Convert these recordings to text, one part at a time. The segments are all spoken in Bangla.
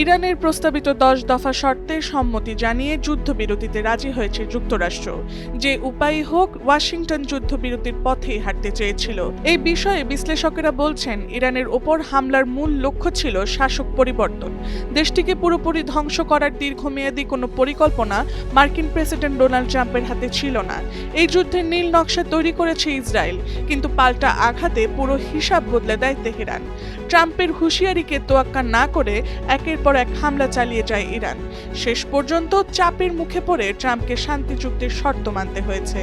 ইরানের প্রস্তাবিত 10 দফা শর্তে সম্মতি জানিয়ে যুদ্ধবিরতিতে রাজি হয়েছে যুক্তরাষ্ট্র। যে উপায়ই হোক, ওয়াশিংটন যুদ্ধবিরতির পথেই হাঁটতে চেয়েছিল। এই বিষয়ে বিশ্লেষকেরা বলছেন, ইরানের ওপর হামলার মূল লক্ষ্য ছিল শাসক পরিবর্তন। দেশটিকে পুরোপুরি ধ্বংস করার দীর্ঘমেয়াদী কোনো পরিকল্পনা মার্কিন প্রেসিডেন্ট ডোনাল্ড ট্রাম্পের হাতে ছিল না। এই যুদ্ধের নীল নকশা তৈরি করেছে ইসরায়েল, কিন্তু পাল্টা আঘাতে পুরো হিসাব বদলে দেয় তেহরান। ট্রাম্পের হুঁশিয়ারিকে তোয়াক্কা না করে একের পর এক হামলা চালিয়ে যায় ইরান। শেষ পর্যন্ত চাপের মুখে পড়ে ট্রাম্পকে শান্তি চুক্তির শর্ত মানতে হয়েছে।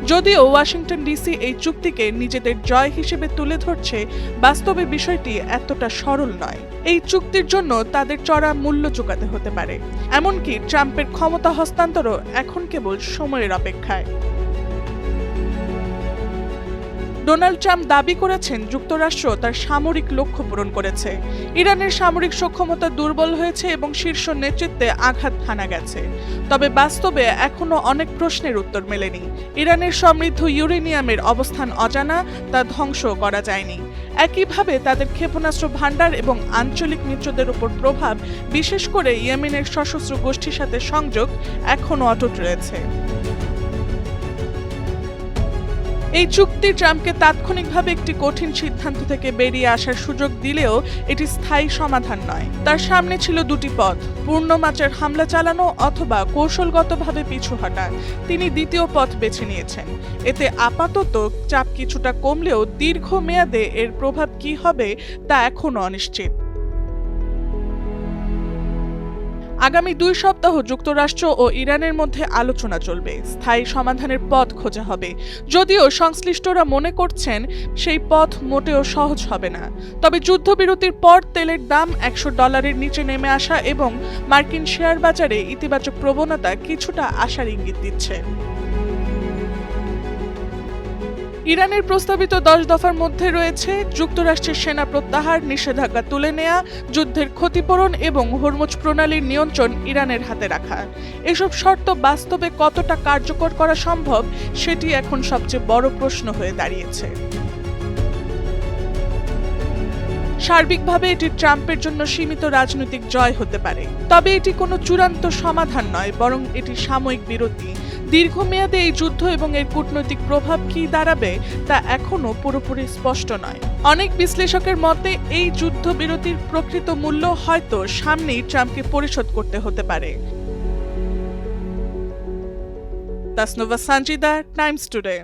যদিও ওয়াশিংটন ডিসি এই চুক্তিকে নিজেদের জয় হিসেবে তুলে ধরছে, বাস্তবে বিষয়টি এতটা সরল নয়। এই চুক্তির জন্য তাদের চড়া মূল্য চুকাতে হতে পারে। এমনকি ট্রাম্পের ক্ষমতা হস্তান্তরও এখন কেবল সময়ের অপেক্ষায়। ডোনাল্ড ট্রাম্প দাবি করেছেন, যুক্তরাষ্ট্র তার সামরিক লক্ষ্য পূরণ করেছে। ইরানের সামরিক সক্ষমতা দুর্বল হয়েছে এবং শীর্ষ নেতৃত্বে আঘাত হানা গেছে। তবে বাস্তবে এখনো অনেক প্রশ্নের উত্তর মেলেনি। ইরানের সমৃদ্ধ ইউরেনিয়ামের অবস্থান অজানা, তা ধ্বংস করা যায়নি। একইভাবে তাদের ক্ষেপণাস্ত্র ভান্ডার এবং আঞ্চলিক মিত্রদের উপর প্রভাব, বিশেষ করে ইয়েমেনের সশস্ত্র গোষ্ঠীর সাথে সংযোগ এখনো অটুট রয়েছে। এই চুক্তি ট্রাম্পকে তাৎক্ষণিকভাবে একটি কঠিন সিদ্ধান্ত থেকে বেরিয়ে আসার সুযোগ দিলেও এটি স্থায়ী সমাধান নয়। তার সামনে ছিল দুটি পথ: পূর্ণমাত্রার হামলা চালানো অথবা কৌশলগতভাবে পিছু হটা। তিনি দ্বিতীয় পথ বেছে নিয়েছেন। এতে আপাতত চাপ কিছুটা কমলেও দীর্ঘমেয়াদে এর প্রভাব কী হবে তা এখনও অনিশ্চিত। আগামী 2 সপ্তাহ যুক্তরাষ্ট্র ও ইরানের মধ্যে আলোচনা চলবে। স্থায়ী সমাধানের পথ খোঁজা হবে। যদিও সংশ্লিষ্টরা মনে করছেন সেই পথ মোটেও সহজ হবে না। তবে যুদ্ধবিরতির পর তেলের দাম $100 নিচে নেমে আসা এবং মার্কিন শেয়ার বাজারে ইতিবাচক প্রবণতা কিছুটা আশার ইঙ্গিত দিচ্ছে। ইরানের প্রস্তাবিত 10 দফার মধ্যে রয়েছে যুক্তরাষ্ট্রের সেনা প্রত্যাহার, নিষেধাজ্ঞা তুলে নেওয়া, যুদ্ধের ক্ষতিপূরণ এবং হরমুজ প্রণালীর নিয়ন্ত্রণ ইরানের হাতে রাখা। এসব শর্ত বাস্তবে কতটা কার্যকর করা সম্ভব, সেটি এখন সবচেয়ে বড় প্রশ্ন হয়ে দাঁড়িয়েছে। সার্বিকভাবে এটি ট্রাম্পের জন্য সীমিত রাজনৈতিক জয় হতে পারে। তবে এটি কোনো চূড়ান্ত সমাধান নয়, বরং এটি সাময়িক বিরতি। দীর্ঘমেয়াদে এই যুদ্ধ এবং এর কূটনৈতিক প্রভাব কী দাঁড়াবে তা এখনও পুরোপুরি স্পষ্ট নয়। অনেক বিশ্লেষকের মতে এই যুদ্ধবিরতির প্রকৃত মূল্য হয়তো সামনেই ট্রাম্পকে পরিশোধ করতে হতে পারে। Tasnuva Sanjida, Times today.